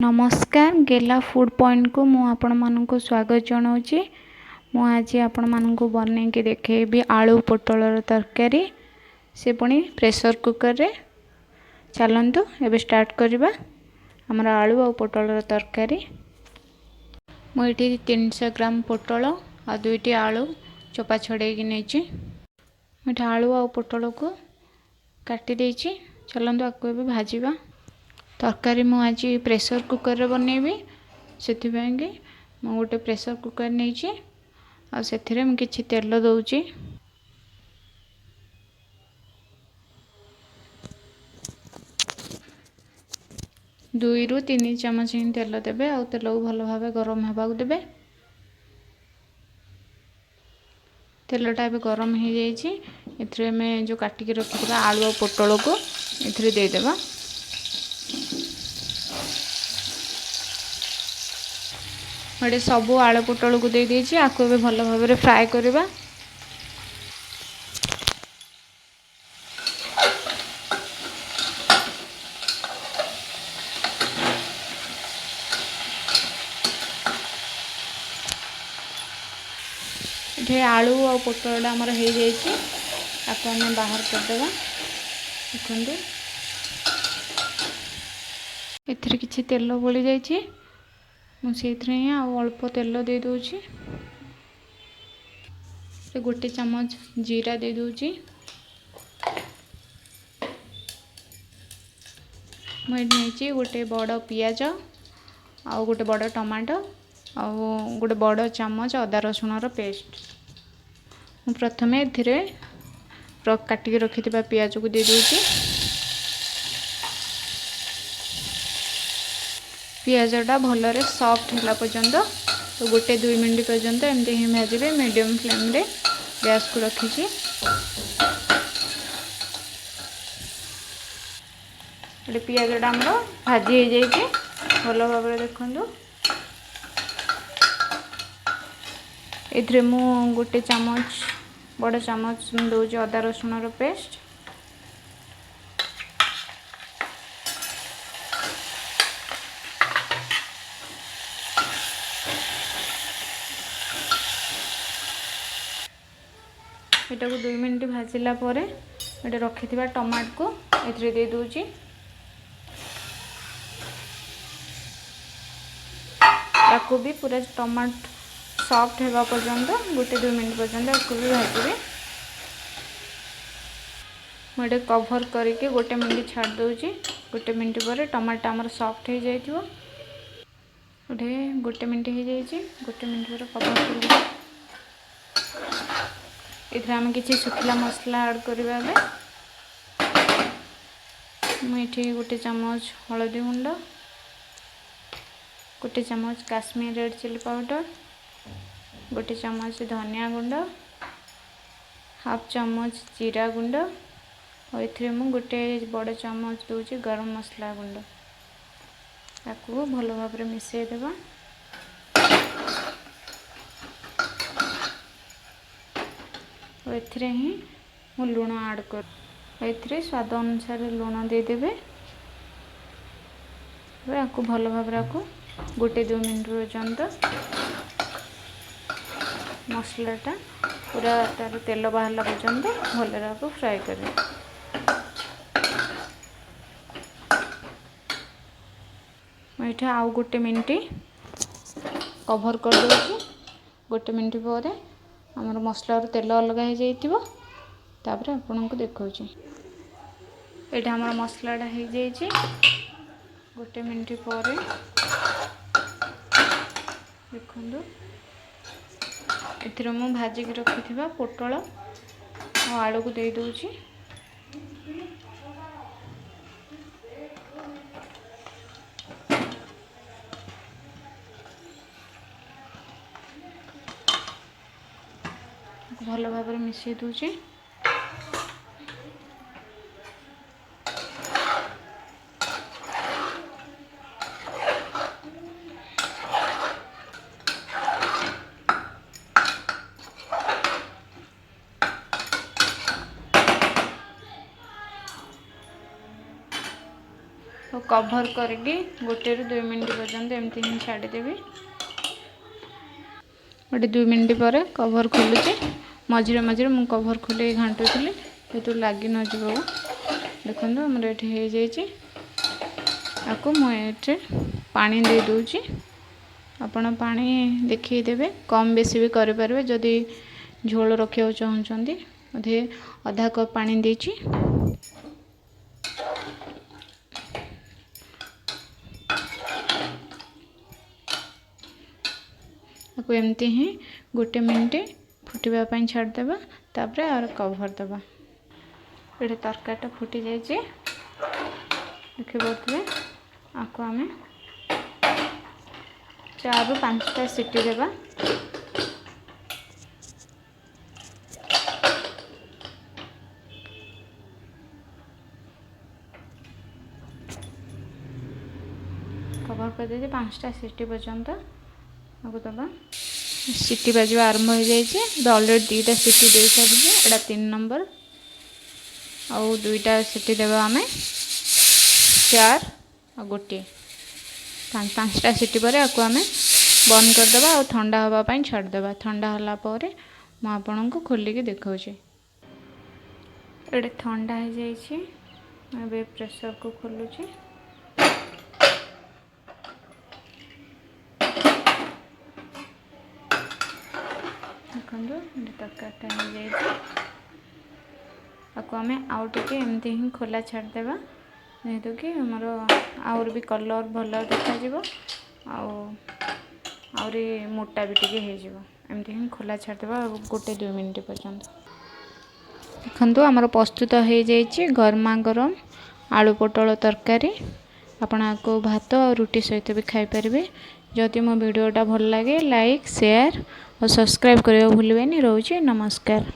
नमस्कार गेला food point को मु आपण मानक स्वागत जनाऊँगी। मु आज आपण मानक बन के देखेबी आलू पोटल तरकारी से पुणी प्रेशर कुकर रे। चलतु एबे स्टार्ट करवा आमर आलू आ पोटल तरकारी। मुझे 300 ग्राम पोटल आ 2टी आलू चोपा छड़े मुझे आलू आ पोटल को काटी देछि। चलतु आपको एबे भाजीबा। तरकारी मु आज प्रेशर कुकर रे बनैबी से मु गोटे प्रेशर कुकर नहीं आ से मु किछि तेल दउछि। 2 ରୁ 3 चामच ही तेल देबे आ तेल को भल भाव गरम होगा देबे। तेलटा ए गरम हो जाइए में जो काटिक रखी आलू और पोटल को ए देदेबा। ये सबू आलू पोटल को दे देछि। आपको ए भल भाव फ्राए करवा। ये आलू और पोटल आमर हो जाइए। आपको आम बाहर करदेवा। देखो एथिरे किछि तेल बोली जाइए। मुझे अल्प तेल दे दूची। गोटे चम्मच जीरा दे दूची। मुझे गोटे बड़ पियाज आ गोटे बड़ टमाटो आ गोटे बड़ चम्मच अदा रसुण पेस्ट प्रथम ए काटिक रखि पियाज को दे दूची। पियाजटा भलरे सॉफ्ट होला पर्यंत तो गोटे 2 मिनट पर्यंत एमती ही भाजबे। मीडियम फ्लेम रे गैस को रखी। पियाजटा आमर भाजी हो जाइए भल भाव। देखु ए मु गोटे चामच बड़ चामच दूसरी अदा रसुण पेस्ट। एटा को 2 मिनट भाजिला परे एटा रखि टमाटो को ए दे दूची। याको भी पूरा टमाटो सॉफ्ट होगा पर्यंत गोटे 2 मिनट पर्यंत आपको भी भाजबे। मुझे कवर करके गोटे मिनट छाड़ दूची। गोटे मिनट पर टमाटो आमर सॉफ्ट हो जाइए। गोटे मिनट हो जाइए। गोटे मिनट पर कवर कर आम कि सुखला मसला ऐड करवा। मुझे गोटे चामच हलदी गुंड, गोटे चामच काश्मीर रेड चिली पाउडर, गोटे चामच धनिया गुंड, हाफ चामच जीरा गुंड और ये मु गोटे बड़ चामच दूसरी गरम मसला गुंड। ताकू भल भाव मिसई देवा। एथिरे ही मु लुण ऐड कर एथिरे स्वाद अनुसार लुण दे देबे। आपको भल भाव आपको गोटे 2 मिनट पर्यंत मसलाटा पूरा तार तेल बाहर पर्यंत भल आपको फ्राए करें। मुझे आउ गोटे मिनट कवर कर दूसरी। गोटे मिनट पर आमर मसला तेल अलग हो जाइए। तापर आपन को देखा यहाँ आमर मसलाटा हो जाइए। गोटे मिनट पर देखु ए मु भाजिक रखि पोटल और आलू को दे दूची। भल भाव मिसई दूची। कभर करके 1 ରୁ 2 मिनट पर्यंत एमती ही छाड़देवी। 1-2 मिनट पर कभर खोलुचे मझे मझे मुझे कभर खोल घाटुली तो लगी न जाव। देखो आमर ये आपको मुझे पानी दे दूची आपण पानी देखिदेवे कम बेसी भी करें जदि झोल रखा चाहते अधे आधा कप पानी देची। आपको एमती ही 1 मिनट फुटवाई छाड़देवा तापर और कभर दबा। ये तरकारीटा फुटी जाए देखिए आपको आम 4 ରୁ 5टा सीटी देवा। कभर कर दे 5टा सीटी पर्यंत आपको दबा। सीटी बाजवा आरंभ हो जाए अलरेडी 2टा सीटी दे सारी एटा 3 नंबर आउ 2टा सीटी देवा आम 4 और 1 5टा सीटी पर आपको आम बंद करदे और ठंडा हाँपाई छाड़देवा। ठंडा होला मुझे आपन को खोलिकी देखा ये ठंडा हो जाए प्रेसर को खोलुची। देखो तरकारीटा हो जाए आपको आम आउ टे एमती ही खोला छाड़देवा जेहेतु कि आमर आउर भी कलर भल देखा आउरी मोटा भी टिके हो एमती ही खोला छाड़देवा 1-2 मिनट पर्यंत। देखो आमर प्रस्तुत हो जाए गरमा गरम आलू पोटल तरकारी। आपण आपको भात और रुटी सहित भी खाई पारे। जदि मो वीडियोटा भल लगे लाइक शेयर और सब्सक्राइब करने भूलें। रोचे नमस्कार।